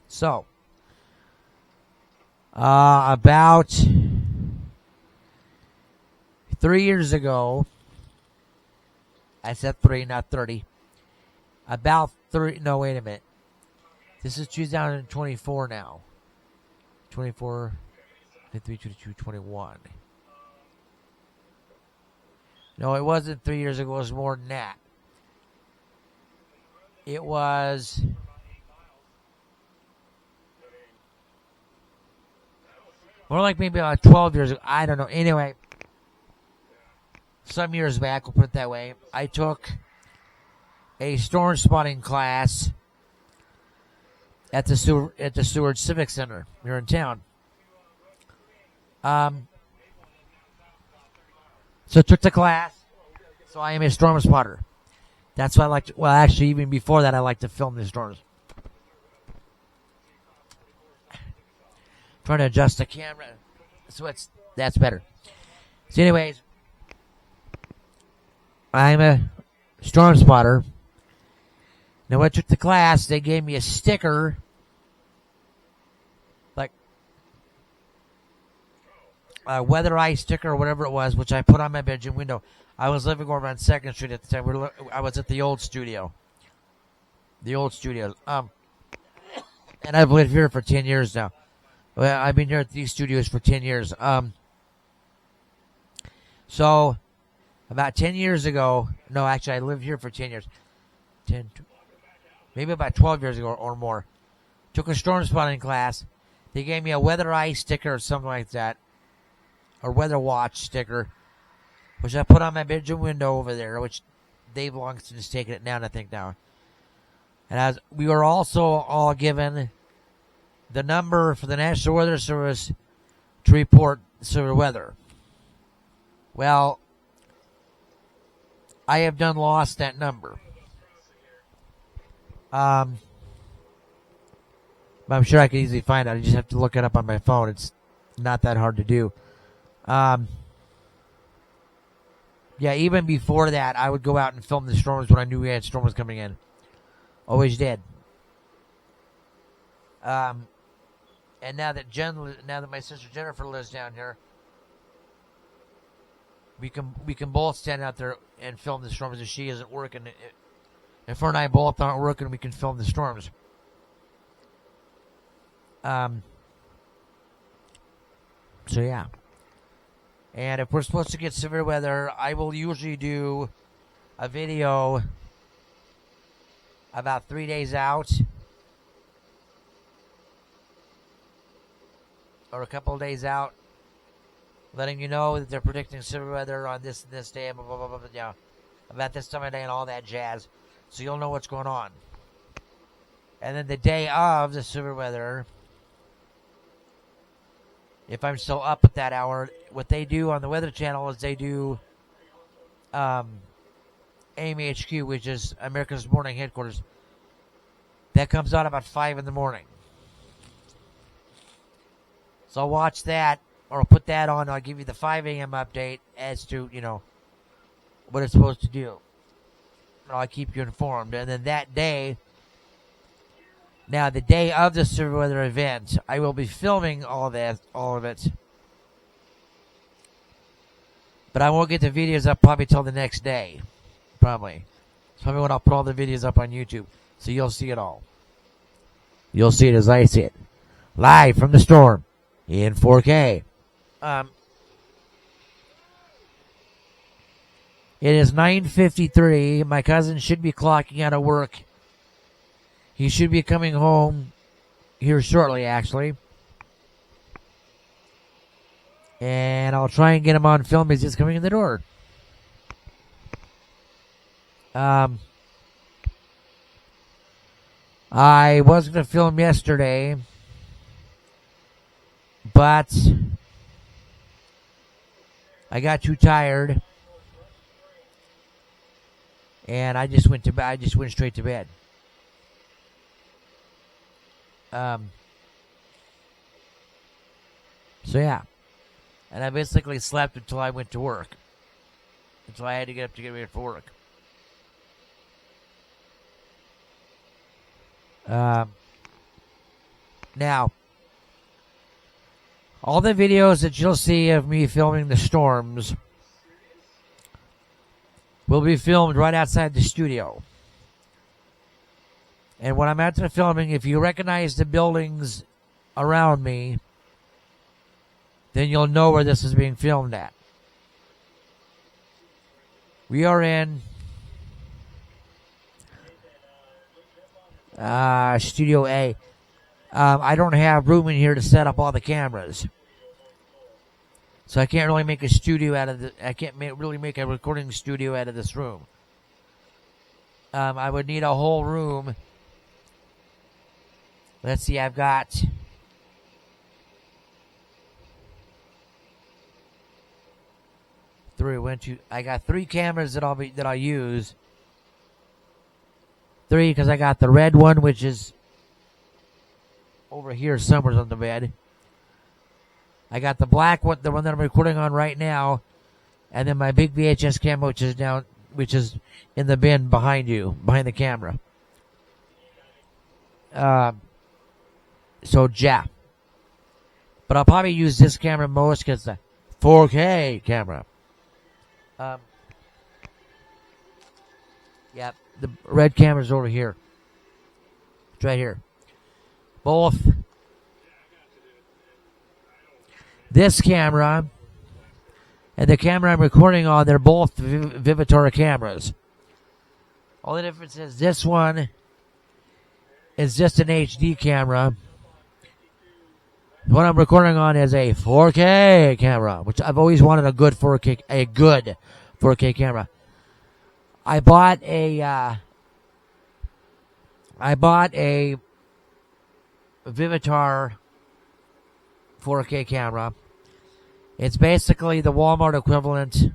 So, about 3 years ago, I said 3, not 30. About 3, no, wait a minute. This is 2024 now. 24, 23, 22, 21. No, it wasn't 3 years ago. It was more than that. It was more like maybe about 12 years ago. I don't know. Anyway, some years back, we'll put it that way, I took a storm spotting class at the Seward Civic Center here in town. So I took the class. So I am a storm spotter. That's why I like to, well, actually, even before that, I like to film the storms. Trying to adjust the camera so that's better. So anyways, I'm a storm spotter. Now when I took the class, they gave me a sticker, like a weather eye sticker or whatever it was, which I put on my bedroom window. I was living over on 2nd Street at the time. I was at the old studio. The old studios. And I've lived here for 10 years now. Well, I've been here at these studios for 10 years. So, about 10 years ago, no, actually, I lived here for 10 years. Maybe about 12 years ago or more. Took a storm spotting class. They gave me a weather eye sticker or something like that. Or weather watch sticker, which I put on my bedroom window over there, which Dave Longston has taken it down, I think, now. And we were also all given the number for the National Weather Service to report severe weather. Well, I have done lost that number. I'm sure I could easily find it. I just have to look it up on my phone. It's not that hard to do. Yeah, even before that, I would go out and film the storms when I knew we had storms coming in. Always did. And now that my sister Jennifer lives down here, we can both stand out there and film the storms if she isn't working. If her and I both aren't working, we can film the storms. So yeah. And if we're supposed to get severe weather, I will usually do a video about 3 days out. Or a couple of days out. Letting you know that they're predicting severe weather on this and this day, blah, blah, blah, blah, yeah, about this time of day and all that jazz. So you'll know what's going on. And then the day of the severe weather, if I'm still up at that hour, what they do on the Weather Channel is they do AMHQ, which is America's Morning Headquarters. That comes out about 5 in the morning. So I'll watch that, or I'll put that on. I'll give you the 5 a.m. update as to, what it's supposed to do. And I'll keep you informed. And then that day, now the day of the severe weather event, I will be filming all of it. But I won't get the videos up probably till the next day. Probably. It's probably when I'll put all the videos up on YouTube. So you'll see it all. You'll see it as I see it. Live from the storm. In 4K. It is 9:53. My cousin should be clocking out of work. He should be coming home here shortly, actually. And I'll try and get him on film as he's coming in the door. I was going to film yesterday, but I got too tired, and I just went straight to bed. So yeah, and I basically slept until I went to work, until I had to get up to get ready for work. Now, all the videos that you'll see of me filming the storms will be filmed right outside the studio. And when I'm at the filming, if you recognize the buildings around me, then you'll know where this is being filmed at. We are in Studio A. I don't have room in here to set up all the cameras, so I can't really make a studio out of the. I can't really make a recording studio out of this room. I would need a whole room. Let's see. I've got three. I got 3 cameras that I'll use. 3 because I got the red one, which is over here somewhere on the bed. I got the black one, the one that I'm recording on right now, and then my big VHS camera, which is in the bin behind the camera. So yeah, but I'll probably use this camera most because it's a 4K camera. Yeah, the red camera's over here. It's right here. Both this camera and the camera I'm recording on, they're both Vivitar cameras. Only difference is this one is just an HD camera. The one I'm recording on is a 4K camera, which I've always wanted a good 4K camera. I bought a Vivitar 4K camera. It's basically the Walmart equivalent.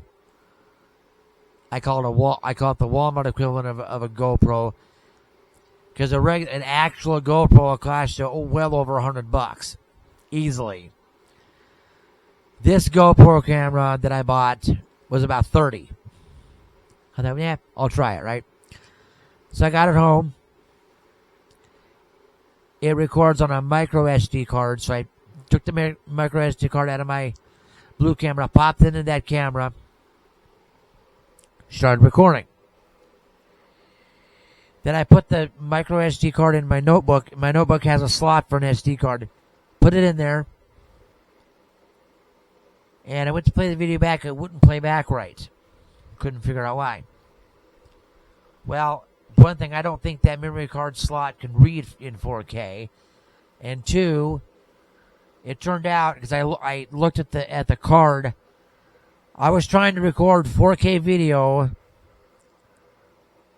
I call it the Walmart equivalent of a GoPro, because an actual GoPro will cost you well over $100 easily. This GoPro camera that I bought was about $30. I thought, yeah, I'll try it, right? So I got it home. It records on a micro SD card, so I took the micro SD card out of my blue camera, popped it into that camera, started recording. Then I put the micro SD card in my notebook. My notebook has a slot for an SD card. Put it in there. And I went to play the video back. It wouldn't play back right. Couldn't figure out why. Well, one thing, I don't think that memory card slot can read in 4K. And 2, it turned out, because I looked at the card, I was trying to record 4K video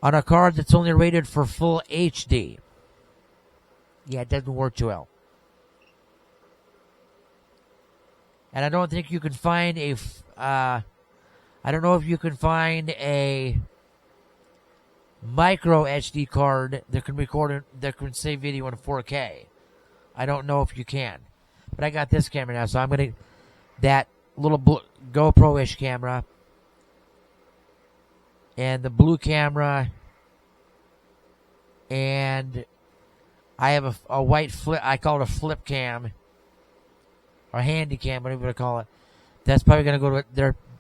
on a card that's only rated for full HD. Yeah, it doesn't work too well. And I don't think you can find I don't know if you can find a micro SD card that can save video in 4K. I don't know if you can. But I got this camera now, so I'm going to, that little GoPro-ish camera, and the blue camera, and I have a white flip, I call it a flip cam, or handy cam, whatever you want to call it. That's probably going to go to,